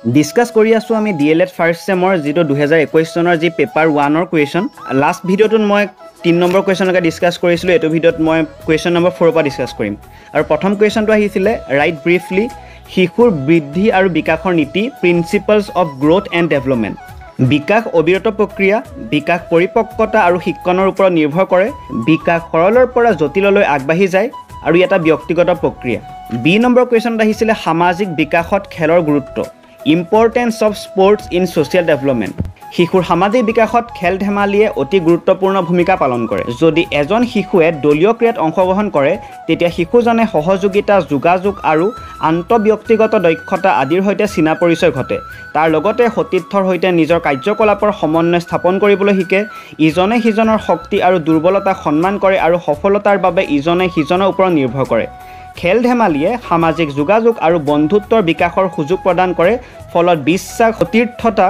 Discuss কৰি আছোঁ আমি DLED ফাৰ্ষ্ট চেমৰ যিটো 2021 চনৰ যি পেপাৰ 1ৰ কুৱেশ্যন লাষ্ট ভিডিঅ'টোত মই 3 নম্বৰ কুৱেশ্যনলৈকে ডিসকাস কৰিছিলোঁ এইটো ভিডিঅ'ত মই কুৱেশ্যন নম্বৰ 4 পৰা ডিসকাস কৰিম আৰু প্ৰথম কুৱেশ্যনটো আহিছিলে ৰাইট ব্ৰিফলি শিশুৰ বৃদ্ধি আৰু বিকাশৰ নীতি principles of growth and development বিকাশ অবিৰত প্ৰক্ৰিয়া বিকাশ পৰিপক্কতা আৰু শিক্ষণৰ ওপৰত নিৰ্ভৰ কৰে বিকাশ সৰলৰ পৰা জটিললৈ আগবাঢ়ি যায় আৰু এটা ব্যক্তিগত প্ৰক্ৰিয়া বি নম্বৰ কুৱেশ্যনত আহিছিলে সামাজিক বিকাশত খেলৰ গুৰুত্ব importance of sports in social development শিশুৰ সামাজিক বিকাশত খেল ধেমালিয়ে অতি গুৰুত্বপূৰ্ণ ভূমিকা পালন কৰে যদি এজন শিশুৱে দলীয় ক্ৰীড়াত অংশগ্ৰহণ কৰে তেতিয়া শিশুজনে সহযোগিতা যোগাযোগ আৰু আন্তঃব্যক্তিগত দক্ষতা আদিৰ সৈতে চিনা পৰিচয় ঘটে তাৰ লগতে সতীৰ্থৰ সৈতে নিজৰ কাৰ্যকলাপৰ সমন্বয় স্থাপন কৰিবলৈ শিকে ইজনে সিজনৰ শক্তি আৰু দুৰ্বলতাক সন্মান কৰে আৰু সফলতাৰ বাবে ইজনে সিজনৰ ওপৰত নিৰ্ভৰ কৰে খেল ধেমালিয়ে সামাজিক যোগাযোগ আৰু বন্ধুত্বৰ বিকাশৰ সুযোগ প্ৰদান কৰে ফলত বিশ্বাস সতীৰ্থতা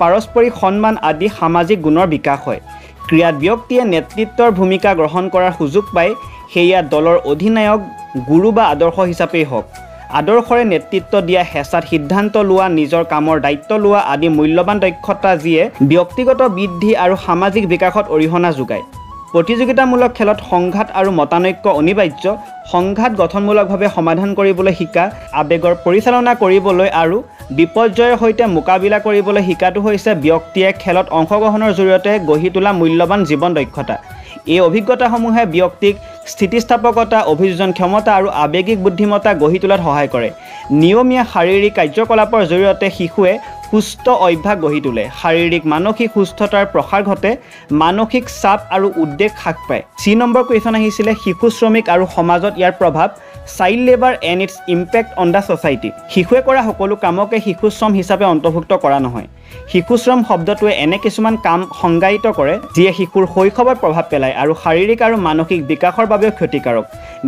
পাৰস্পৰিক সন্মান আদি সামাজিক গুণৰ বিকাশ হয় ক্ৰীড়াত ব্যক্তিয়ে নেতৃত্বৰ ভূমিকা গ্ৰহণ কৰাৰ সুযোগ পায় সেয়া দলৰ অধিনায়ক গুৰু বা আদৰ্শ হিচাপেই হওক আদৰ্শৰে নেতৃত্ব দিয়া হেঁচাত সিদ্ধান্ত লোৱা নিজৰ কামৰ দায়িত্ব লোৱা আদি মূল্যৱান দক্ষতা যিয়ে ব্যক্তিগত বৃদ্ধি আৰু সামাজিক বিকাশত অৰিহণা যোগায় প্ৰতিযোগিতামূলক খেলত সংঘাত আৰু মতানৈক্য অনিবাৰ্য সংঘাত গঠনমূলকভাৱে সমাধান কৰিবলৈ শিকা আবেগৰ পৰিচালনা কৰিবলৈ আৰু বিপৰ্যয়ৰ সৈতে মোকাবিলা কৰিবলৈ শিকাটো হৈছে ব্যক্তিয়ে খেলত অংশগ্ৰহণৰ জৰিয়তে গঢ়ি তোলা মূল্যৱান জীৱন দক্ষতা এই অভিজ্ঞতাসমূহে ব্যক্তিক স্থিতিস্থাপকতা অভিযোজন ক্ষমতা আৰু আৱেগিক বুদ্ধিমত্তা গঢ়ি তোলাত সহায় কৰে নিয়মীয়া শাৰীৰিক কাৰ্যকলাপৰ জৰিয়তে শিশুৱে সুস্থ অভ্যাস গঢ়ি তোলে শাৰীৰিক মানসিক সুস্থতাৰ প্ৰসাৰ ঘটে মানসিক চাপ আৰু উদ্বেগ হ্ৰাস পায় চি নম্বৰ কুৱেশ্যন আহিছিলে শিশু শ্ৰমিক আৰু সমাজত ইয়াৰ প্ৰভাৱ child labour and its impact on the society শিশুৱে কৰা সকলো কামকে শিশু শ্ৰম হিচাপে অন্তৰ্ভুক্ত কৰা নহয় শিশু শ্ৰম শব্দটোৱে এনে কিছুমান কাম সংজ্ঞায়িত কৰে যিয়ে শিশুৰ শৈশৱত প্ৰভাৱ পেলায় আৰু শাৰীৰিক আৰু মানসিক বিকাশৰ বাবেও ক্ষতিকাৰক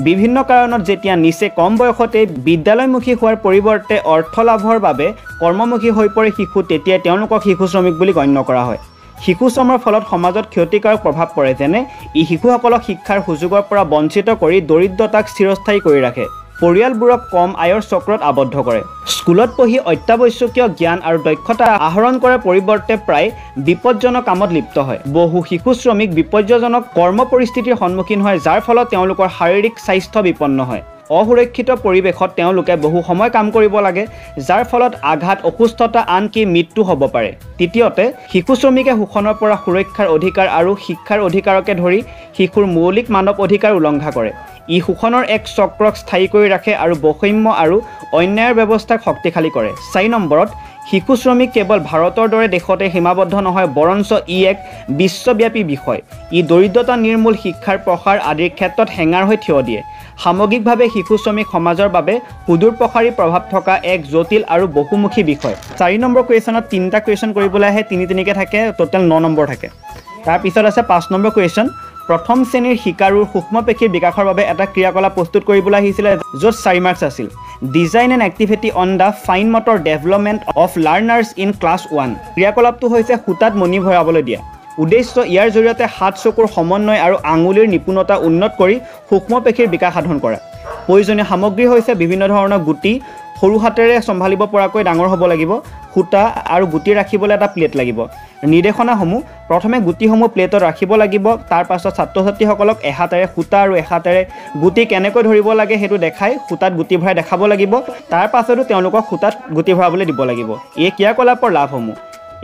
বিভিন্ন কাৰণত যেতিয়া নিচে কম বয়সতে বিদ্যালয়মুখী হোৱাৰ পৰিৱৰ্তে অৰ্থ লাভৰ বাবে কৰ্মমুখী হৈ পৰে শিশু তেতিয়া তেওঁলোকক শিশু শ্ৰমিক বুলি গণ্য কৰা হয় শিশু শ্ৰমৰ ফলত সমাজত ক্ষতিকাৰক প্ৰভাৱ পৰে যেনে ই শিশুসকলক শিক্ষাৰ সুযোগৰ পৰা বঞ্চিত কৰি দৰিদ্ৰতাক চিৰস্থায়ী কৰি ৰাখে পৰিয়ালবোৰক কম আয়ৰ চক্ৰত আবদ্ধ কৰে স্কুলত পঢ়ি অত্যাৱশ্যকীয় জ্ঞান আৰু দক্ষতা আহৰণ কৰাৰ পৰিৱৰ্তে প্ৰায় বিপদজনক কামত লিপ্ত হয় বহু শিশু শ্ৰমিক বিপদজনক কৰ্ম পৰিস্থিতিৰ সন্মুখীন হয় যাৰ ফলত তেওঁলোকৰ শাৰীৰিক স্বাস্থ্য বিপন্ন হয় অসুৰক্ষিত পৰিৱেশত তেওঁলোকে বহু সময় কাম কৰিব লাগে যাৰ ফলত আঘাত অসুস্থতা আনকি মৃত্যু হ'ব পাৰে তৃতীয়তে শিশু শ্ৰমিকে শোষণৰ পৰা সুৰক্ষাৰ অধিকাৰ আৰু শিক্ষাৰ অধিকাৰকে ধৰি শিশুৰ মৌলিক মানৱ অধিকাৰ উলংঘা কৰে ই শোষণৰ এক চক্ৰক স্থায়ী কৰি ৰাখে আৰু বৈষম্য আৰু অন্যায়ৰ ব্যৱস্থাক শক্তিশালী কৰে 4 নম্বৰত শিশু শ্ৰমিক কেৱল ভাৰতৰ দৰে দেশতে সীমাবদ্ধ নহয় বৰঞ্চ ই এক বিশ্বব্যাপী বিষয় ই দৰিদ্ৰতা নিৰ্মূল শিক্ষাৰ প্ৰসাৰ আদিৰ ক্ষেত্ৰত হেঙাৰ হৈ থিয় দিয়ে সামগ্ৰিকভাৱে শিশু শ্ৰমিক সমাজৰ বাবে সুদূৰ প্ৰসাৰী প্ৰভাৱ থকা এক জটিল আৰু বহুমুখী বিষয় 4 নম্বৰ কুৱেশ্যনত 3টা কুৱেশ্যন কৰিবলৈ আহে 3-3কে থাকে টোটেল 9 নম্বৰ থাকে তাৰপিছত আছে 5 নম্বৰ কুৱেশ্যন প্ৰথম শ্ৰেণীৰ শিকাৰুৰ সূক্ষ্মপেশীৰ বিকাশৰ বাবে এটা ক্ৰিয়াকলাপ প্ৰস্তুত কৰিবলৈ আহিছিলে য'ত 4 মাৰ্কছ আছিল design and activity on the fine motor development of learners in class 1 ক্ৰিয়াকলাপটো হৈছে সূতাত মণি ভৰাবলৈ দিয়া উদ্দেশ্য ইয়াৰ জৰিয়তে হাত চকুৰ সমন্বয় আৰু আঙুলিৰ নিপুণতা উন্নত কৰি সূক্ষ্মপেশীৰ বিকাশ সাধন কৰা প্ৰয়োজনীয় সামগ্ৰী হৈছে বিভিন্ন ধৰণৰ গুটি সৰু হাতেৰে চম্ভালিব পৰাকৈ ডাঙৰ হ'ব লাগিব সূতা আৰু গুটি ৰাখিবলৈ এটা প্লেট লাগিব নিৰ্দেশনাসমূহ প্ৰথমে গুটিসমূহ প্লেটত ৰাখিব লাগিব তাৰ পাছত ছাত্ৰ-ছাত্ৰীসকলক এহাতেৰে সূতা আৰু এহাতেৰে গুটি কেনেকৈ ধৰিব লাগে সেইটো দেখাই সূতাত গুটি ভৰাই দেখাব লাগিব তাৰ পাছতো তেওঁলোকক সূতাত গুটি ভৰাবলৈ দিব লাগিব এই ক্ৰিয়াকলাপৰ লাভসমূহ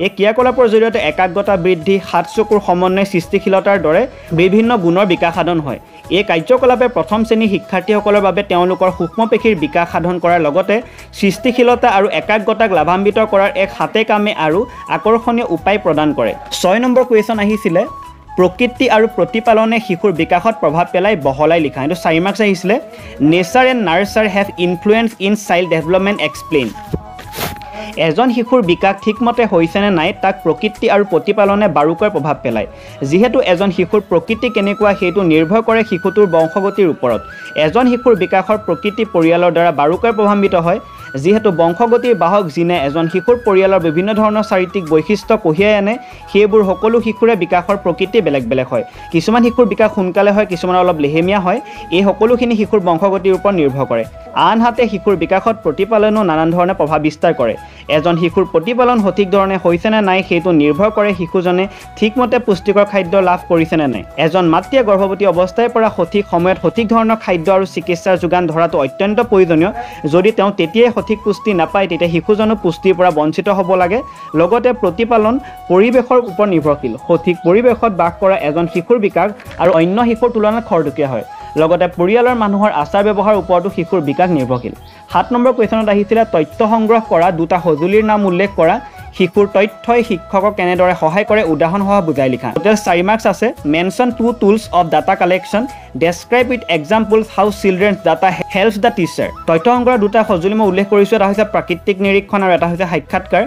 এই ক্ৰিয়াকলাপৰ জৰিয়তে একাগ্ৰতা বৃদ্ধি হাত চকুৰ সমন্বয় সৃষ্টিশীলতাৰ দৰে বিভিন্ন গুণৰ বিকাশ সাধন হয় এই কাৰ্যকলাপে প্ৰথম শ্ৰেণীৰ শিক্ষাৰ্থীসকলৰ বাবে তেওঁলোকৰ সূক্ষ্মপেশীৰ বিকাশ সাধন কৰাৰ লগতে সৃষ্টিশীলতা আৰু একাগ্ৰতাক লাভান্বিত কৰাৰ এক হাতে কামে আৰু আকৰ্ষণীয় উপায় প্ৰদান কৰে 6 নম্বৰ কুৱেশ্যন আহিছিলে প্ৰকৃতি আৰু প্ৰতিপালনে শিশুৰ বিকাশত প্ৰভাৱ পেলাই বহলাই লিখা এইটো 4 মাৰ্কছ আহিছিলে nature and nurture have influence in child development explain এজন শিশুৰ বিকাশ ঠিকমতে হৈছেনে নাই তাক প্ৰকৃতি আৰু প্ৰতিপালনে বাৰুকৈ প্ৰভাৱ পেলায় যিহেতু এজন শিশুৰ প্ৰকৃতি কেনেকুৱা সেইটো নিৰ্ভৰ কৰে শিশুটোৰ বংশগতিৰ ওপৰত এজন শিশুৰ বিকাশৰ প্ৰকৃতি পৰিয়ালৰ দ্বাৰা বাৰুকৈ প্ৰভাৱিত হয় যিহেতু বংশগতিৰ বাহক জিনে এজন শিশুৰ পৰিয়ালৰ বিভিন্ন ধৰণৰ চাৰিত্ৰিক বৈশিষ্ট্য কঢ়িয়াই আনে সেইবোৰ সকলো শিশুৰে বিকাশৰ প্ৰকৃতি বেলেগ বেলেগ হয় কিছুমান শিশুৰ বিকাশ সোনকালে হয় কিছুমানৰ অলপ লেহেমীয়া হয় এই সকলোখিনি শিশুৰ বংশগতিৰ ওপৰত নিৰ্ভৰ কৰে আনহাতে শিশুৰ বিকাশত প্ৰতিপালনেও নানান ধৰণে প্ৰভাৱ বিস্তাৰ কৰে এজন শিশুৰ প্ৰতিপালন সঠিক ধৰণে হৈছে নে নাই সেইটো নিৰ্ভৰ কৰে শিশুজনে ঠিকমতে পুষ্টিকৰ খাদ্য লাভ কৰিছে নে নাই এজন মাতৃয়ে গৰ্ভৱতী অৱস্থাৰ পৰা সঠিক সময়ত সঠিক ধৰণৰ খাদ্য আৰু চিকিৎসাৰ যোগান ধৰাটো অত্যন্ত প্ৰয়োজনীয় যদি তেওঁ তেতিয়াই সঠিক পুষ্টি নাপায় তেতিয়া শিশুজনো পুষ্টিৰ পৰা বঞ্চিত হ'ব লাগে লগতে প্ৰতিপালন পৰিৱেশৰ ওপৰত নিৰ্ভৰশীল সঠিক পৰিৱেশত বাস কৰা এজন শিশুৰ বিকাশ আৰু অন্য শিশুৰ তুলনাত খৰতকীয়া হয় লগতে পৰিয়ালৰ মানুহৰ আচাৰ ব্যৱহাৰৰ ওপৰতো শিশুৰ বিকাশ নিৰ্ভৰশীল 7 নম্বৰ কুৱেশ্যনত আহিছিলে তথ্য সংগ্ৰহ কৰা দুটা সঁজুলিৰ নাম উল্লেখ কৰা শিশুৰ তথ্যই শিক্ষকক কেনেদৰে সহায় কৰে উদাহৰণসহ বুজাই লিখা টোটেল 4 মাৰ্কছ আছে mention 2 tools of data collection describe with examples how children's data helps the teacher তথ্য সংগ্ৰহ দুটা সঁজুলি মই উল্লেখ কৰিছোঁ এটা হৈছে প্ৰাকৃতিক নিৰীক্ষণ আৰু এটা হৈছে সাক্ষাৎকাৰ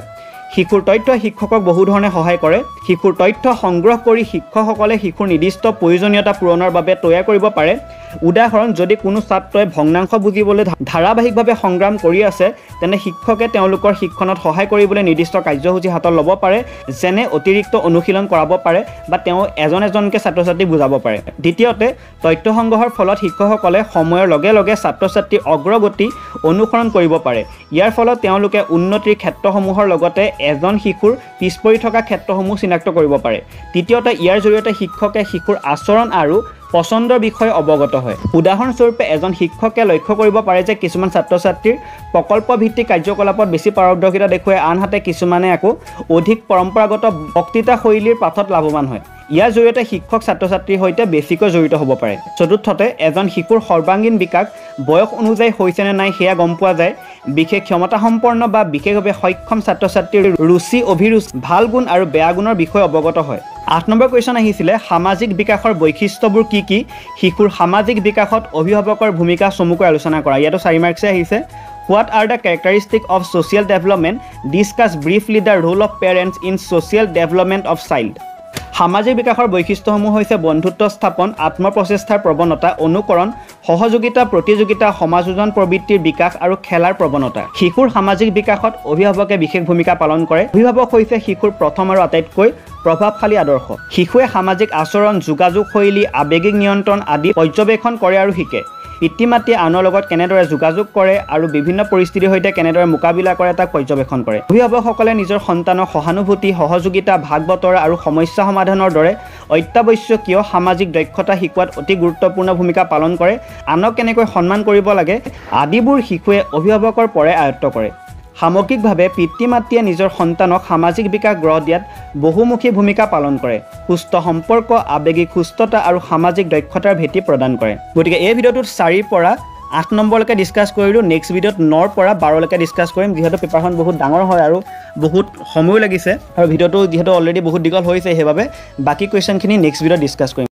শিশুৰ তথ্য শিক্ষকক বহু ধৰণে সহায় কৰে শিশুৰ তথ্য সংগ্ৰহ কৰি শিক্ষকসকলে শিশুৰ নিৰ্দিষ্ট প্ৰয়োজনীয়তা পূৰণৰ বাবে তৈয়াৰ কৰিব পাৰে উদাহৰণ যদি কোনো ছাত্ৰই ভগ্নাংশ বুজিবলৈ ধাৰাবাহিকভাৱে সংগ্ৰাম কৰি আছে তেনে শিক্ষকে তেওঁলোকৰ শিক্ষণত সহায় কৰিবলৈ নিৰ্দিষ্ট কাৰ্যসূচী হাতত ল'ব পাৰে যেনে অতিৰিক্ত অনুশীলন কৰাব পাৰে বা তেওঁ এজনকৈ ছাত্ৰ ছাত্ৰীক বুজাব পাৰে দ্বিতীয়তে তথ্য সংগ্ৰহৰ ফলত শিক্ষকসকলে সময়ৰ লগে লগে ছাত্ৰ ছাত্ৰীৰ অগ্ৰগতি অনুসৰণ কৰিব পাৰে ইয়াৰ ফলত তেওঁলোকে উন্নতিৰ ক্ষেত্ৰসমূহৰ লগতে এজন শিশুৰ পিছপৰি থকা ক্ষেত্ৰসমূহ চিনাক্ত কৰিব পাৰে তৃতীয়তে ইয়াৰ জৰিয়তে শিক্ষকে শিশুৰ আচৰণ আৰু পছন্দৰ বিষয়ে অৱগত হয় উদাহৰণস্বৰূপে এজন শিক্ষকে লক্ষ্য কৰিব পাৰে যে কিছুমান ছাত্ৰ ছাত্ৰীৰ প্ৰকল্প ভিত্তিক কাৰ্যকলাপত বেছি পাৰদৰ্শিতা দেখুৱায় আনহাতে কিছুমানে আকৌ অধিক পৰম্পৰাগত বক্তৃতা শৈলীৰ পাঠত লাভৱান হয় ইয়াৰ জৰিয়তে শিক্ষক ছাত্ৰ ছাত্ৰীৰ সৈতে বেছিকৈ জড়িত হ'ব পাৰে চতুৰ্থতে এজন শিশুৰ সৰ্বাংগীন বিকাশ বয়স অনুযায়ী হৈছে নে নাই সেয়া গম পোৱা যায় বিশেষ ক্ষমতাসম্পন্ন বা বিশেষভাৱে সক্ষম ছাত্ৰ ছাত্ৰীৰ ৰুচি অভিৰুচি ভাল গুণ আৰু বেয়া গুণৰ বিষয়ে অৱগত হয় 8 নম্বৰ কুৱেশ্যন আহিছিলে সামাজিক বিকাশৰ বৈশিষ্ট্যবোৰ কি কি শিশুৰ সামাজিক বিকাশত অভিভাৱকৰ ভূমিকা চমুকৈ আলোচনা কৰা ইয়াতো 4 মাৰ্কছে আহিছে What are the characteristics of social development? Discuss briefly the role of parents in social development of child. সামাজিক বিকাশৰ বৈশিষ্ট্যসমূহ হৈছে বন্ধুত্ব স্থাপন আত্মপ্ৰচেষ্টাৰ প্ৰৱণতা অনুকৰণ সহযোগিতা প্ৰতিযোগিতা সমাযোজন প্ৰবৃত্তিৰ বিকাশ আৰু খেলাৰ প্ৰৱণতা শিশুৰ সামাজিক বিকাশত অভিভাৱকে বিশেষ ভূমিকা পালন কৰে অভিভাৱক হৈছে শিশুৰ প্ৰথম আৰু আটাইতকৈ প্ৰভাৱশালী আদৰ্শ শিশুৱে সামাজিক আচৰণ যোগাযোগ শৈলী আৱেগিক নিয়ন্ত্ৰণ আদি পৰ্যবেক্ষণ কৰে আৰু শিকে পিতৃ মাতৃয়ে আনৰ লগত কেনেদৰে যোগাযোগ কৰে আৰু বিভিন্ন পৰিস্থিতিৰ সৈতে কেনেদৰে মোকাবিলা কৰে তাক পৰ্যবেক্ষণ কৰে অভিভাৱকসকলে নিজৰ সন্তানক সহানুভূতি সহযোগিতা ভাগ বতৰা আৰু সমস্যা সমাধানৰ দৰে অত্যাৱশ্যকীয় সামাজিক দক্ষতা শিকোৱাত অতি গুৰুত্বপূৰ্ণ ভূমিকা পালন কৰে আনক কেনেকৈ সন্মান কৰিব লাগে আদিবোৰ শিশুৱে অভিভাৱকৰ পৰাই আয়ত্ব কৰে সামগ্ৰিকভাৱে পিতৃ মাতৃয়ে নিজৰ সন্তানক সামাজিক বিকাশ গঢ় দিয়াত বহুমুখী ভূমিকা পালন কৰে সুস্থ সম্পৰ্ক আৱেগিক সুস্থতা আৰু সামাজিক দক্ষতাৰ ভেটি প্ৰদান কৰে গতিকে এই ভিডিঅ'টোত 4 পৰা 8 নম্বৰলৈকে ডিছকাছ কৰিলোঁ নেক্সট ভিডিঅ'ত 9 পৰা 12লৈকে ডিছকাছ কৰিম যিহেতু পেপাৰখন বহুত ডাঙৰ হয় আৰু বহুত সময় লাগিছে আৰু ভিডিঅ'টো যিহেতু অলৰেডি বহুত দীঘল হৈছে সেইবাবে বাকী কুৱেশ্যনখিনি নেক্সট ভিডিঅ'ত ডিছকাছ কৰিম